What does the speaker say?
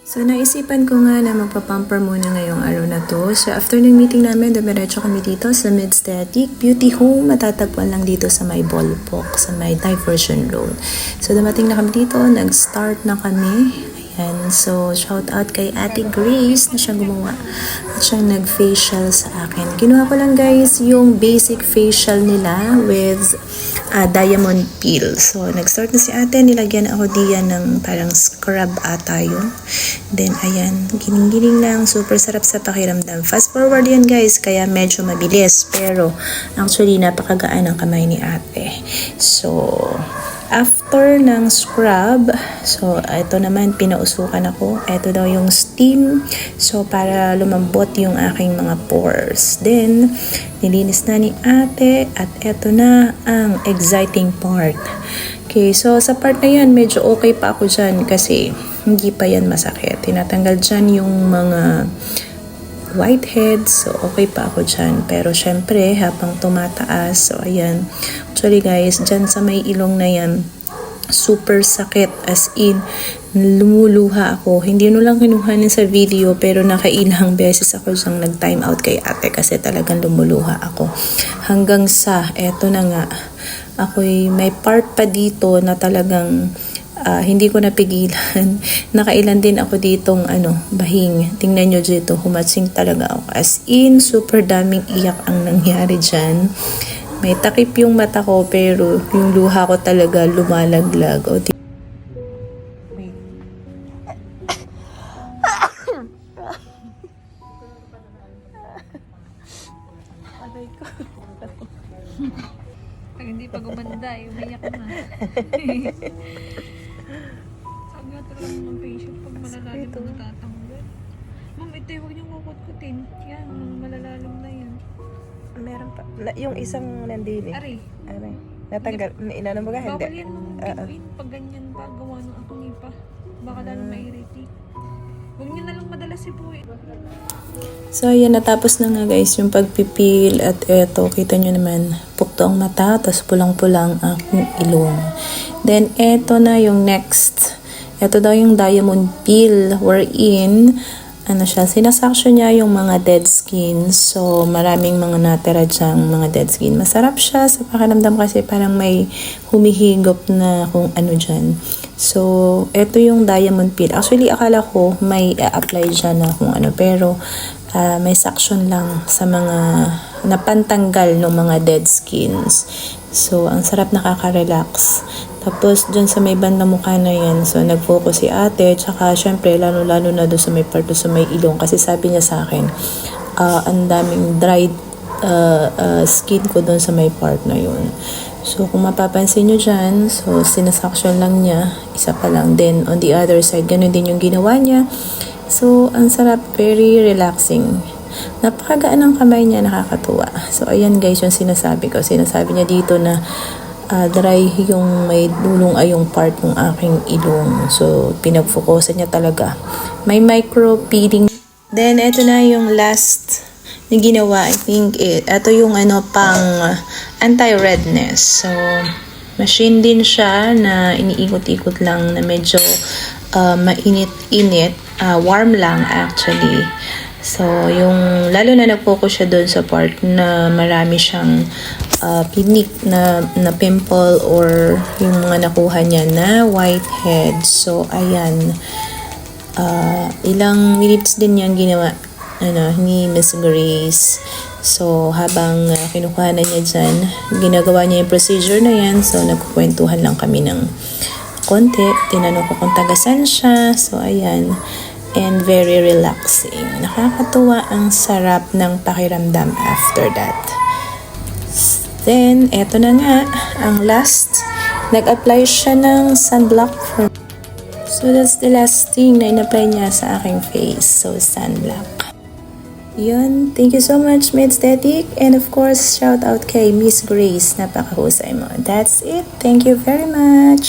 So, naisipan ko nga na magpapamper muna ngayong araw na to. So, after ng meeting namin, dumiretso kami dito sa Mid-Static Beauty Home. Matatagpuan lang dito sa may Ballpark, sa may Diversion Road. So, dumating na kami dito. Nag-start na kami. Ayan. So, shout out kay Ate Grace na siya gumawa. At siya nag-facial sa akin. Kinuha ko lang guys yung basic facial nila with diamond peel. So, nag-start na si ate. Nilagyan ako diyan ng parang scrub ata yun. Then, ayan. Gining-gining lang. Super sarap sa pakiramdam. Fast forward yan guys. Kaya medyo mabilis. Pero, actually, napakagaan ang kamay ni ate. So, after ng scrub, so ito naman pinausukan ako. Ito daw yung steam. So para lumambot yung aking mga pores. Then nilinis na ni ate at ito na ang exciting part. Okay, so sa part na yan medyo okay pa ako dyan kasi hindi pa yan masakit. Tinatanggal dyan yung mga whiteheads, so okay pa ako dyan. Pero syempre, habang tumataas, so ayan. Actually guys, dyan sa may ilong na yan, super sakit. As in, lumuluha ako. Hindi no lang kinuha niya sa video, pero nakailang beses ako siyang nag-time out kay ate kasi talagang lumuluha ako. Hanggang sa, eto na nga, ako'y may part pa dito na talagang hindi ko napigilan. Nakailan din ako ditong bahing. Tingnan nyo dito, humatsing talaga ako. As in, super daming iyak ang nangyari dyan. May takip yung mata ko pero yung luha ko talaga lumalaglag. O, wait. Aray ko. Pag hindi pa gumanda, umiyak na. Sabi nga talaga ng patient, pag malalalim na natatanggal. Ma'am, ito huwag niyong kukut-kutin. Yan, malalalim na yan. Meron pa. Yung isang nandili. Aray. Aray. Natanggal. Inanong ba ka? Hindi. Bawal yan nung bituin. Pag ganyan pa, gawa ng ako nipa. Baka lalong ma-irritate. Huwag niyo na lang madalas sipuin. So, ayan, natapos na nga guys yung pagpipil at eto, kita nyo naman, pukto ang mata, tapos pulang-pulang ang ilong. Then, eto na yung next. Eto daw yung diamond peel wherein, sinasaksyon niya yung mga dead skin. So, maraming mga natira dyang mga dead skin. Masarap siya sa pakiramdam kasi parang may humihigop na kung ano dyan. So, eto yung diamond peel. Actually, akala ko may apply dyan na kung ano. Pero, may suction lang sa mga napantanggal ng mga dead skins. So, ang sarap, nakaka-relax. Tapos, dyan sa may bandang mukha na yan, so, nag-focus si ate. Tsaka, syempre, lalo-lalo na doon sa may part, sa may ilong. Kasi sabi niya sa akin, ang daming dried skin ko doon sa may part na yun. So, kung mapapansin nyo dyan, so, sinasaksyon lang niya. Isa pa lang. Then, on the other side, ganun din yung ginawa niya. So, ang sarap, very relaxing. Napakagaan ng kamay niya, nakakatuwa. So, ayan guys, yung sinasabi ko. Sinasabi niya dito na dry yung may dulong ay yung part ng aking ilong. So, pinag-focusan niya talaga. May micro peeling. Then, ito na yung last na ginawa. I think ito yung pang anti-redness. So, machine din siya na iniikot-ikot lang na medyo mainit-init. Warm lang actually. So, yung lalo na nag-focus siya doon sa part na marami siyang pinik na pimple or yung mga nakuha niya na whitehead. So, ayan. Ilang minutes din yan ginawa ni Miss Grace. So, habang kinukuha na niya dyan, ginagawa niya yung procedure na yan. So, nagkukwentuhan lang kami ng konti. Tinanong ko kung tagasan siya. So, ayan. And very relaxing. Nakakatuwa, ang sarap ng pakiramdam after that. Then, eto na nga, ang last. Nag-apply siya ng sunblock. So, that's the last thing na in-apply niya sa aking face. So, sunblock. Yun. Thank you so much, Mid-Static. And of course, shout out kay Miss Grace. Napakahusay mo. That's it. Thank you very much.